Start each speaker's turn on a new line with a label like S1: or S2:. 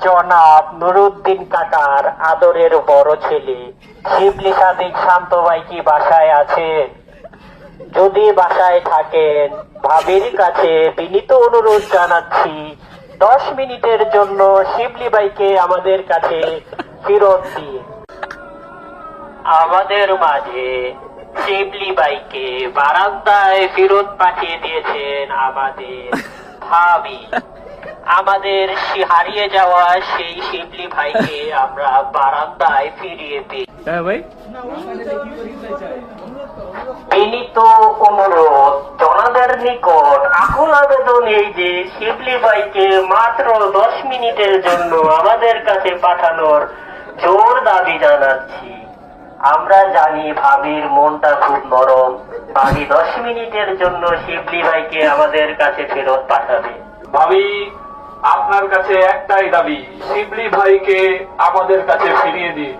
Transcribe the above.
S1: জনাব নুরুদ্দিন কাকার আদরের বড় ছেলে শিবলি সাদিক শান্ত ভাই কি বাসায় আছেন? যদি বাসায় থাকেন, ভাবির কাছে বিনীত অনুরোধ জানাচ্ছি 10 মিনিটের জন্য শিবলি ভাইকে আমাদের কাছে ফেরত দিয়ে। আমাদের মাঝে শিবলি ভাইকে বারান্দায় ফেরত পাঠিয়ে দিয়েছেন আমাদের ভাবি। আমাদের হারিয়ে যাওয়া সেই শিবলি ভাইকে আমরা বারান্দায় ফিরিয়ে পেয়ে বিনীত অনুরোধ জনাদের নিকট আকুল আবেদন এই যে শিবলি ভাইকে মাত্র 10 মিনিটের জন্য আমাদের কাছে পাঠানোর জোর দাবি জানাচ্ছি। আমরা জানি ভাবির মনটা খুব নরম, ভাবি 10 মিনিটের জন্য শিবলি ভাইকে আমাদের কাছে ফেরত পাঠাবে।
S2: ভাবি, আপনার কাছে একটাই দাবি, শিবলি ভাইকে আমাদের কাছে ফিরিয়ে দিন।